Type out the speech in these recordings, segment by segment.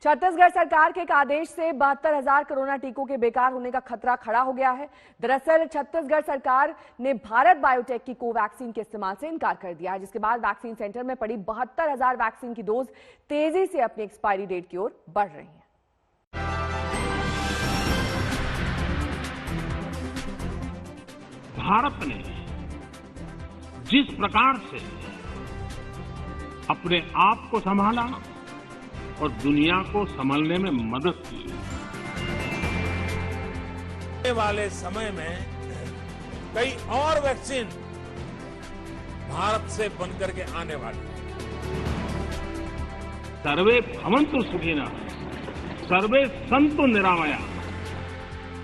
छत्तीसगढ़ सरकार के एक आदेश से 72,000 कोरोना टीकों के बेकार होने का खतरा खड़ा हो गया है। दरअसल छत्तीसगढ़ सरकार ने भारत बायोटेक की कोवैक्सीन के इस्तेमाल से इनकार कर दिया है, जिसके बाद वैक्सीन सेंटर में पड़ी 72,000 वैक्सीन की डोज तेजी से अपनी एक्सपायरी डेट की ओर बढ़ रही है। भारत ने जिस प्रकार से अपने आप को संभाला और दुनिया को संभालने में मदद की, आने वाले समय में कई और वैक्सीन भारत से बनकर के आने वाली है। सर्वे भवन्तु सुखिनः, सर्वे सन्तु निरामयाः।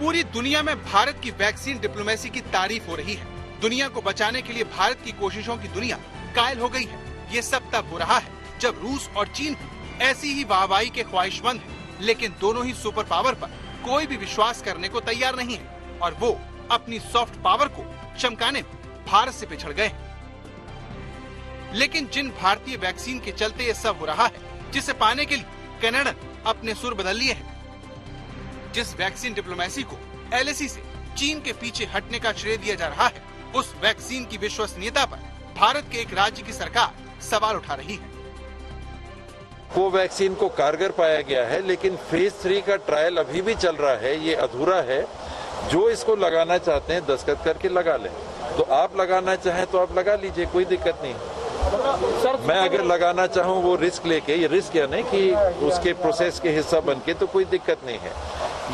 पूरी दुनिया में भारत की वैक्सीन डिप्लोमेसी की तारीफ हो रही है। दुनिया को बचाने के लिए भारत की कोशिशों की दुनिया कायल हो गई है। ये सब तब हो रहा है जब रूस और चीन ऐसी ही वाहवाही के ख्वाहिशमंद हैं, लेकिन दोनों ही सुपर पावर पर कोई भी विश्वास करने को तैयार नहीं है और वो अपनी सॉफ्ट पावर को चमकाने में भारत से पिछड़ गए हैं। लेकिन जिन भारतीय वैक्सीन के चलते ये सब हो रहा है, जिसे पाने के लिए कनाडा अपने सुर बदल लिए हैं, जिस वैक्सीन डिप्लोमेसी को एलएसी से चीन के पीछे हटने का श्रेय दिया जा रहा है, उस वैक्सीन की विश्वसनीयता पर भारत के एक राज्य की सरकार सवाल उठा रही है। कोवैक्सीन को कारगर पाया गया है, लेकिन फेज 3 का ट्रायल अभी भी चल रहा है, ये अधूरा है। जो इसको लगाना चाहते हैं दस्तखत करके लगा लें। तो आप लगाना चाहें तो आप लगा लीजिए, कोई दिक्कत नहीं। मैं अगर लगाना चाहूं वो रिस्क लेके, ये रिस्क या नहीं कि उसके प्रोसेस के हिस्सा बन के, तो कोई दिक्कत नहीं है।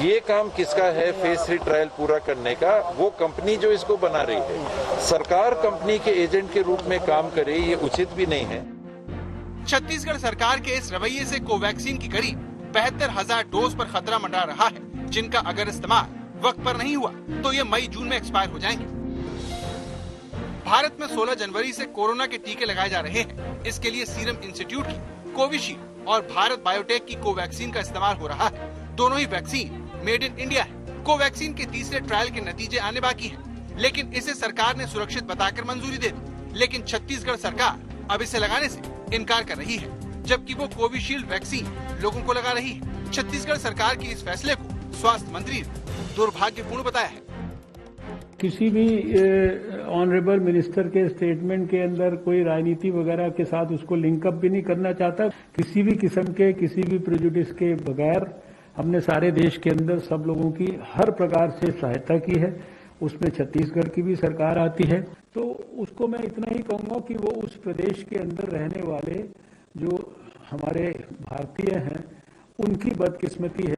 ये काम किसका है फेज 3 ट्रायल पूरा करने का? वो कंपनी जो इसको बना रही है। सरकार कंपनी के एजेंट के रूप में काम करे, ये उचित भी नहीं है। छत्तीसगढ़ सरकार के इस रवैये से कोवैक्सीन की करीब 72,000 डोज पर खतरा मंडरा रहा है, जिनका अगर इस्तेमाल वक्त पर नहीं हुआ तो ये मई जून में एक्सपायर हो जाएंगे। भारत में 16 जनवरी से कोरोना के टीके लगाए जा रहे हैं। इसके लिए सीरम इंस्टीट्यूट की कोविशील्ड और भारत बायोटेक की कोवैक्सीन का इस्तेमाल हो रहा है। दोनों ही वैक्सीन मेड इन इंडिया है। कोवैक्सीन के तीसरे ट्रायल के नतीजे आने बाकी हैं, लेकिन इसे सरकार ने सुरक्षित बताकर मंजूरी दे दी। लेकिन छत्तीसगढ़ सरकार अब इसे लगाने से इनकार कर रही है, जबकि वो कोविशील्ड वैक्सीन लोगों को लगा रही है। छत्तीसगढ़ सरकार के इस फैसले को स्वास्थ्य मंत्री ने दुर्भाग्यपूर्ण बताया है। किसी भी ऑनरेबल मिनिस्टर के स्टेटमेंट के अंदर कोई राजनीति वगैरह के साथ उसको लिंकअप भी नहीं करना चाहता। किसी भी किस्म के किसी भी प्रेजुडिस के बगैर हमने सारे देश के अंदर सब लोगों की हर प्रकार से सहायता की है। उसमें छत्तीसगढ़ की भी सरकार आती है, तो उसको मैं इतना ही कहूँगा कि वो उस प्रदेश के अंदर रहने वाले जो हमारे भारतीय हैं, उनकी बदकिस्मती है।